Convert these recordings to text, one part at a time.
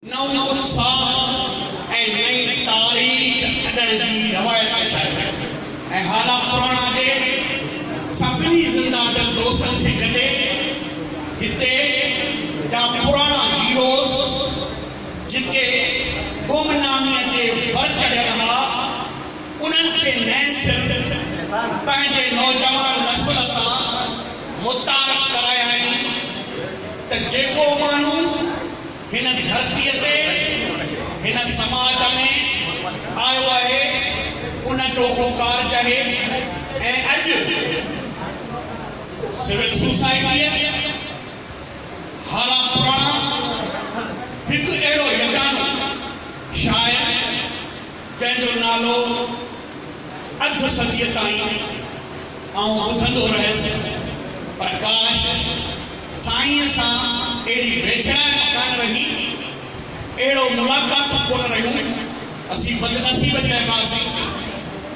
नओं उत्साह ऐं नई तारीख़ कढण जी रवायत आहे ऐं हाला पुराणा जे सभिनी ज़िंदा दिल दोस्तनि खे गॾे हिते जा पुराणा हीरोज़ जिनके गुमनामीअ जे फर चढ़ियल हुआ उन्हनि खे न सिर्फ़ पंहिंजे नौजवान नस्ल सां मुतारिफ़ कराया आहिनि त जेको माण्हू हिन धरतीअ ते हिन समाज में आयो आहे उन जो को कार्य आहे ऐं अॼु सिविल सोसाइटीअ हाला पुराणा हिकु अहिड़ो यगानो शायर जंहिंजो नालो अध सदीअ ताईं आउं ॿुधंदो रहियुसि प्रकाश साईं सां अहिड़ी वेझड़ाई कान रही अहिड़ो मुलाक़ात कोन रहियूं असीं बदनसीब चइबासीं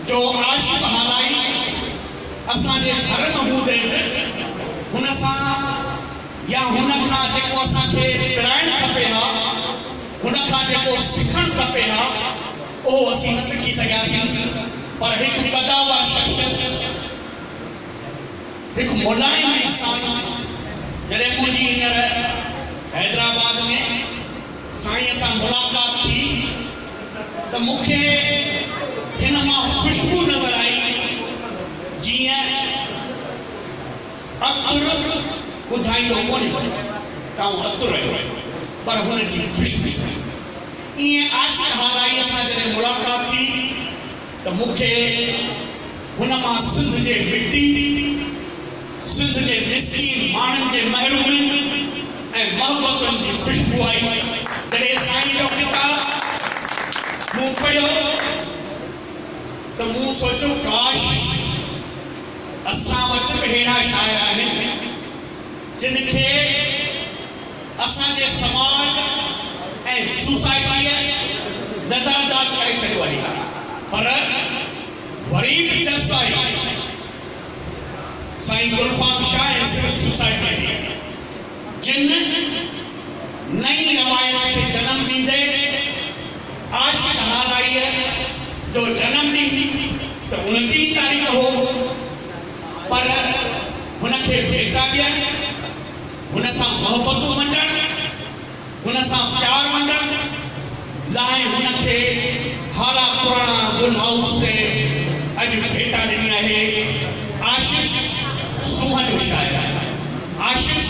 जो आशिक़ हालाई असांजे घर में हूंदे हुन सां या हुन खां जेको असांखे विराइणु खपे हा हुन खां जेको सिखणु खपे हा उहो असीं न सिखी सघियासीं पर हिकु क़दावर शख़्स हिकु मुलायम इंसान जॾहिं मुंहिंजी हींअर हैदराबाद में साईं सां मुलाक़ात थी त मूंखे हिन मां ख़ुशबू नज़र आई जीअं अतुर ॿुधाईंदो कोन्हे त आउं अतुर आहियो पर हुन जी ख़ुशबू ईअं आशिक़ हालाईअ सां जॾहिं मुलाक़ात थी त मूंखे हुन मां सिंध जे मिटी सिंध जे मिस्कीन माण्हुनि जे महिरूमनि ऐं मोहबतनि जी ख़ुशबू आई जॾहिं साईं जो किताब मूं पढ़ियो त मूं सोचियो काश असां वटि बि अहिड़ा शाइर आहिनि जिन खे असांजे समाज ऐं सोसाइटीअ नज़रअंदाज़ करे छॾियो आहे पर वरी बि चस आहे साईं गुलफाम शाह ऐं सिविल सोसाइटी जिन नई रवायत खे जन्म ॾींदे आशिक़ हालाईअ जो जन्म ॾींदी त 29 तारीख़ हो पर हुनखे भेटा ॾियणु हुन सां मोहबतूं वंडणु हुन सां प्यार वंडणु लाइ हुनखे हाला पुराणा गुल हाउस ते अॼु भेटा ॾिनी आहे आशिक़ सूंह जो शाइर आहे आशिक़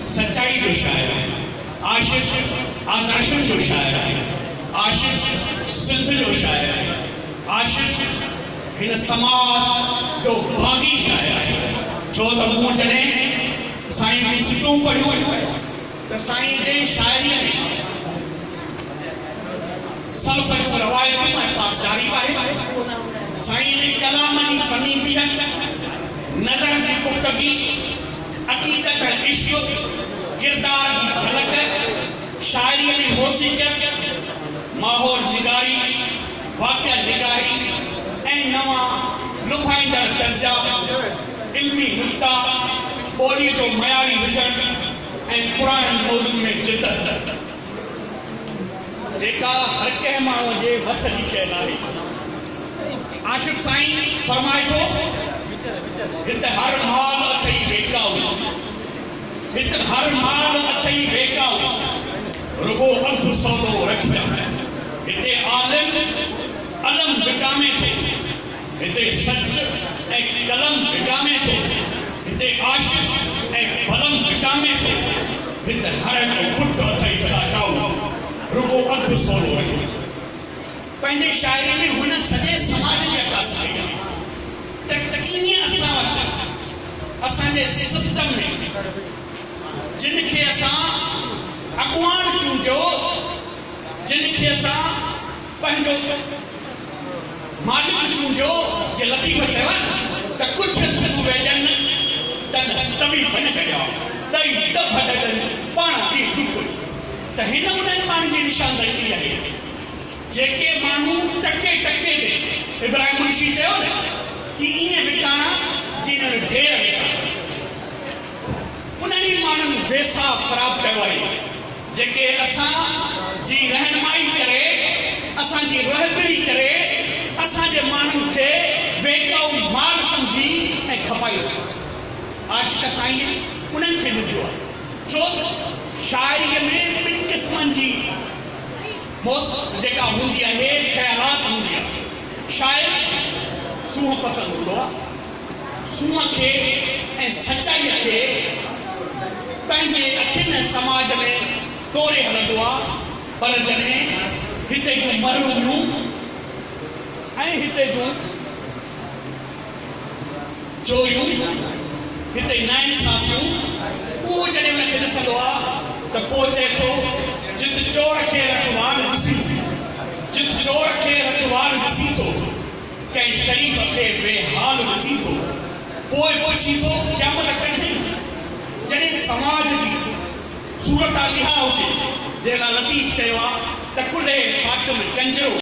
सच्चाई जो शाइर आहे आशिक़ आदर्शन जो शाइर आहे आशिक़ सिंध जो शाइर आहे आशिक़ हिन समाज जो बाग़ी शाइर आहे छो त मूं जॾहिं साईं जी सिटूं पढ़ियूं त साईं जे शाइरीअ में सल्फ़ जूं रवायतूं ऐं पासदारी आहे साईं जे कलाम जी फ़नीबियत नज़र जी पुख़्तगी अक़ीदत ऐं इश्क़ किरदार जी झलक शाइरीअ में मौसीक़त माहौल निगारी वाक़िआ निगारी ऐं नवां लुभाईंदड़ तर्जा इल्मी नुक़्ता ॿोलीअ जो मयारी विझणु ऐं पुराणनि मौज़ुअनि में जिदत जेका हर कंहिं माण्हूअ जे वस जी शइ नाहे आशिक़ साईं फरमाए थो हिते हर माल अथई बेकाऊ हिते हर माल अथई बेकाऊ रुगो अघु सौदो रखिजा हिते आलिम अलम विकामे थो हिते सच ऐं कलम विकामे थो हिते आशिक़ ऐं बलम विकामे थो हिते हर हिकु पुट अथई तकाऊ रुगो अघु सौदो रखिजा पंहिंजे शाइरी में हुन सॼे समाज जी अकासी कई असां वटि असांजे सिस्टम में जिन खे असां अॻुवान चूंडियो जिन खे असां पंहिंजो मालिक चूंडियो जे लतीफ़ चयो त कुझु सिर्फ़ वेझनि त तवी बन कढिया ॾही ॾभ ॾॾनि पाण बि ॾुख त हिन उन्हनि माण्हुनि जी निशानदेही आहे जेके माण्हू टके टके ते इब्राहिम मुंशी चयो न जी ईअं विकाणा जिन्हनि ढेर विकाणा उन्हनि माण्हुनि वेसा ख़राबु कयो आहे जेके असां जी आशिक़ साईं उन्हनि खे ॿुधियो आहे। छो शाइरीअ में ॿिनि क़िस्मनि जी जेका हूंदी आहे, ख़्यालात हूंदी आहे। शाइर सूंहं पसंदि हूंदो आहे, सूंहं खे ऐं सचाईअ खे पंहिंजे अखियुनि समाज में तोरे हलंदो आहे। पर जॾहिं हिते जूं महरूमियूं ऐं हिते जूं चोरियूं, हिते नाइंसाफ़ियूं, उहो जॾहिं हुनखे ॾिसंदो आहे त पोइ चए थो जित चोर खे रखवार ॾिसी, जित चोर खे रखवार ॾिसी थो, कंहिं शरीफ़ खे बेहाल ॾिसी थो, पोइ पुछी थो क़यामत कॾहिं। जॾहिं समाज जी सूरत इहा हुजे, जहिड़ा लतीफ़ चयो आहे त कुल्हे हाकिम कंजरो